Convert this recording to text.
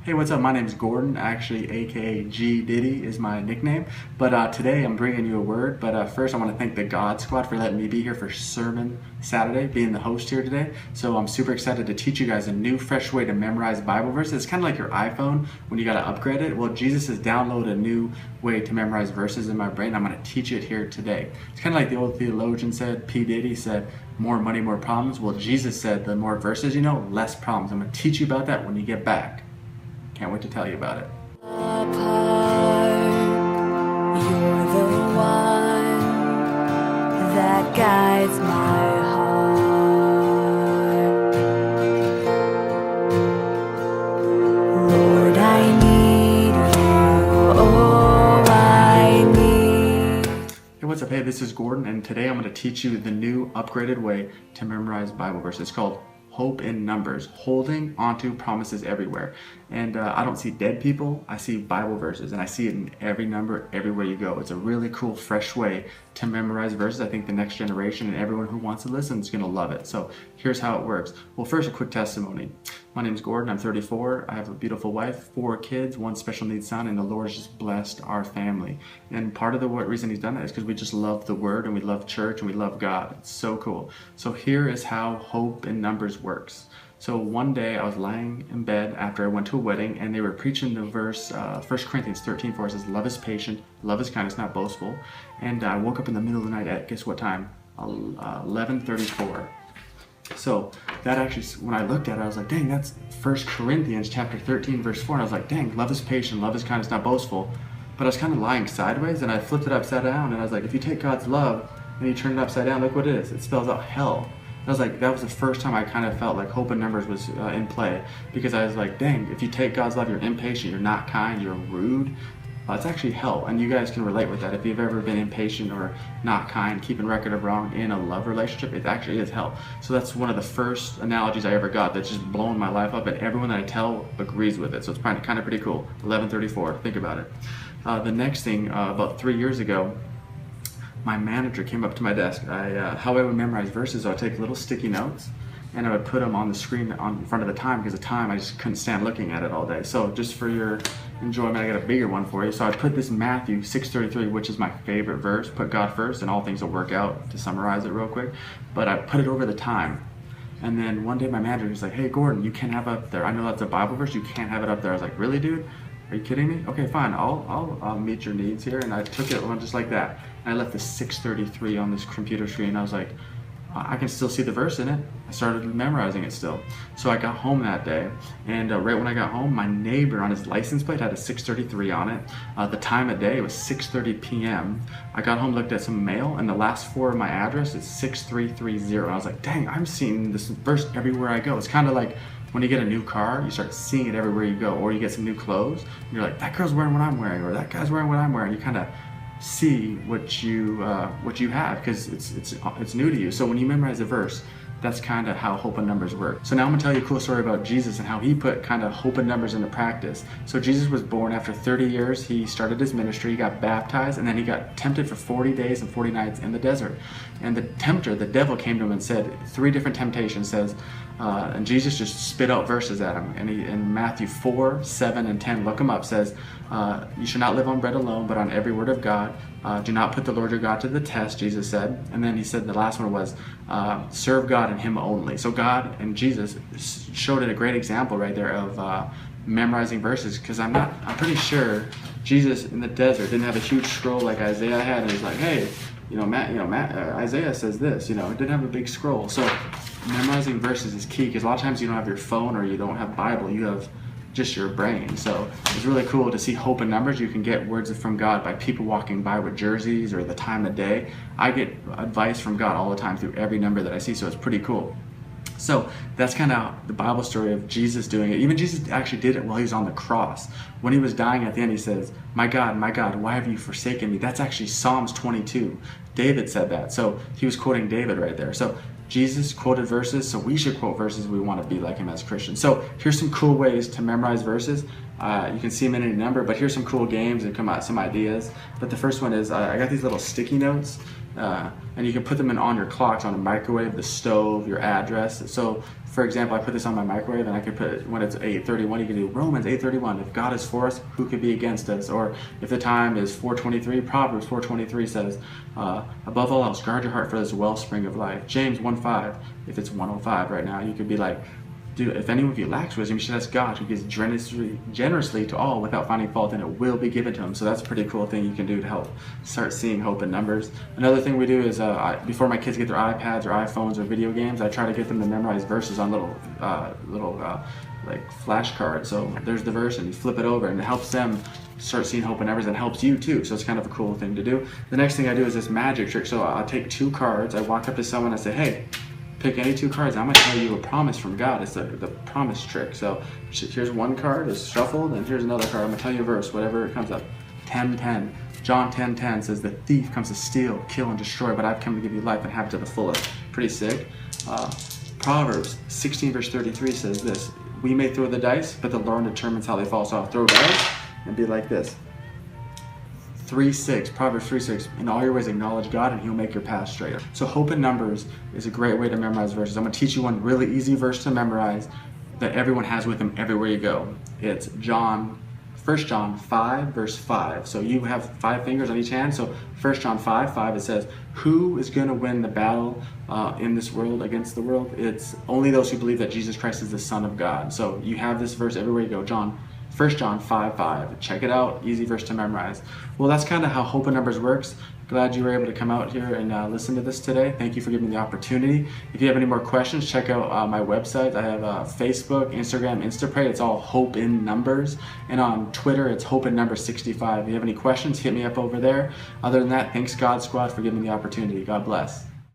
Hey, what's up? My name's Gordon, actually, aka G Diddy is my nickname. But today I'm bringing you a word. But first, I want to thank the God Squad for letting me be here for Sermon Saturday, being the host here today. So I'm super excited to teach you guys a new, fresh way to memorize Bible verses. It's kind of like your iPhone when you got to upgrade it. Well, Jesus has downloaded a new way to memorize verses in my brain. I'm going to teach it here today. It's kind of like the old theologian said, P. Diddy said, more money, more problems. Well, Jesus said, the more verses you know, less problems. I'm going to teach you about that when you get back. Can't wait to tell you about it. Apart, you're the one that guides my heart. Lord, I need you. Oh, I need. Hey, what's up? Hey, this is Gordon, and today I'm going to teach you the new upgraded way to memorize Bible verses. It's called Hope in Numbers, holding onto promises everywhere. And I don't see dead people, I see Bible verses, and I see it in every number, everywhere you go. It's a really cool, fresh way to memorize verses. I think the next generation and everyone who wants to listen is going to love it. So here's how it works. Well, first, a quick testimony. My name's Gordon, I'm 34, I have a beautiful wife, 4 kids, 1 special needs son, and the Lord's just blessed our family. And part of the reason he's done that is because we just love the word, and we love church, and we love God. It's so cool. So here is how Hope in Numbers works. So one day I was lying in bed after I went to a wedding, and they were preaching the verse, 1 Corinthians 13:4 says, love is patient, love is kind, it's not boastful. And I woke up in the middle of the night at, guess what time? 11:34. So that actually, when I looked at it, I was like, dang, that's 1 Corinthians chapter 13, verse 4. And I was like, dang, love is patient, love is kind, it's not boastful. But I was kind of lying sideways, and I flipped it upside down, and I was like, if you take God's love and you turn it upside down, look what it is. It spells out hell. I was like, that was the first time I kind of felt like Hope in Numbers was in play, because I was like, dang, if you take God's love, you're impatient, you're not kind, you're rude. It's actually hell, and you guys can relate with that. If you've ever been impatient or not kind, keeping record of wrong in a love relationship, it actually is hell. So that's one of the first analogies I ever got that's just blown my life up, and everyone that I tell agrees with it. So it's kind of pretty cool. 11:34, think about it. The next thing, about 3 years ago, my manager came up to my desk. How I would memorize verses, I would take little sticky notes, and I would put them on the screen in front of the time, because the time I just couldn't stand looking at it all day. So just for your enjoyment, I got a bigger one for you. So I put this Matthew 6:33, which is my favorite verse. Put God first, and all things will work out, to summarize it real quick. But I put it over the time. And then one day my manager was like, hey Gordon, you can't have it up there. I know that's a Bible verse, you can't have it up there. I was like, really, dude? Are you kidding me? Okay, fine, I'll meet your needs here. And I took it just like that. And I left the 6:33 on this computer screen. I was like, I can still see the verse in it. I started memorizing it still. So I got home that day, and right when I got home, my neighbor on his license plate had a 6:33 on it. The time of day was 6:30 p.m. I got home, looked at some mail, and the last 4 of my address is 6330. And I was like, dang, I'm seeing this verse everywhere I go. It's kind of like when you get a new car, you start seeing it everywhere you go, or you get some new clothes, and you're like, that girl's wearing what I'm wearing, or that guy's wearing what I'm wearing. You kind of see what you have, because it's new to you. So when you memorize a verse, that's kind of how Hope in Numbers work. So now I'm gonna tell you a cool story about Jesus and how he put kind of Hope in Numbers into practice. So Jesus was born after 30 years. He started his ministry, he got baptized, and then he got tempted for 40 days and 40 nights in the desert. And the tempter, the devil, came to him and said, 3 different temptations, says, and Jesus just spit out verses at him. And he, in Matthew 4, 7, and 10, look them up, says, you should not live on bread alone, but on every word of God. Do not put the Lord your God to the test, Jesus said. And then he said the last one was, serve God and him only. So God and Jesus showed it a great example right there of memorizing verses, because I'm pretty sure Jesus in the desert didn't have a huge scroll like Isaiah had, and he's like, hey, Isaiah says this, it didn't have a big scroll. So memorizing verses is key, because a lot of times you don't have your phone or you don't have Bible, you have just your brain. So it's really cool to see Hope in Numbers. You can get words from God by people walking by with jerseys or the time of day. I get advice from God all the time through every number that I see, so it's pretty cool. So that's kind of the Bible story of Jesus doing it. Even Jesus actually did it while he was on the cross. When he was dying at the end, he says, my God, why have you forsaken me? That's actually Psalms 22. David said that. So he was quoting David right there. So Jesus quoted verses, so we should quote verses. We want to be like him as Christians. So here's some cool ways to memorize verses. You can see them in any number, but here's some cool games that come out, some ideas. But the first one is, I got these little sticky notes. And you can put them in on your clocks, on a microwave, the stove, your address. So for example, I put this on my microwave, and I could put, when it's 8:31, you can do Romans 8:31. If God is for us, who could be against us? Or if the time is 4:23, Proverbs 4:23 says, above all else, guard your heart, for this wellspring of life. James 1:5, if it's 1:05 right now, you could be like, dude, if anyone of you lacks wisdom, you should ask God, who gives generously to all without finding fault, and it will be given to him. So that's a pretty cool thing you can do to help start seeing hope in numbers. Another thing we do is, before my kids get their iPads or iPhones or video games, I try to get them to memorize verses on little like flashcards. So there's the verse, and you flip it over, and it helps them start seeing hope in numbers, and helps you too. So it's kind of a cool thing to do. The next thing I do is this magic trick. So I'll take 2 cards, I walk up to someone, I say, hey, pick any 2 cards. I'm going to tell you a promise from God. It's the promise trick. So here's 1 card, it's shuffled, and here's another card. I'm going to tell you a verse, whatever it comes up. 10:10. John 10:10 says, the thief comes to steal, kill, and destroy, but I've come to give you life and have it to the fullest. Pretty sick. Proverbs 16 verse 33 says this, we may throw the dice, but the Lord determines how they fall. So I'll throw dice and be like this. 3:6, Proverbs 3:6, in all your ways acknowledge God, and he'll make your path straight. So hope in numbers is a great way to memorize verses. I'm going to teach you one really easy verse to memorize that everyone has with them everywhere you go. It's 1 John 5 verse 5. So you have 5 fingers on each hand. So 1 John 5:5, it says, who is going to win the battle in this world against the world? It's only those who believe that Jesus Christ is the Son of God. So you have this verse everywhere you go. 1 John 5:5. Check it out. Easy verse to memorize. Well, that's kind of how hope in numbers works. Glad you were able to come out here and listen to this today. Thank you for giving me the opportunity. If you have any more questions, check out my website. I have Facebook, Instagram, Instapray. It's all Hope in Numbers. And on Twitter, it's Hope in Numbers 65. If you have any questions, hit me up over there. Other than that, thanks God Squad for giving me the opportunity. God bless.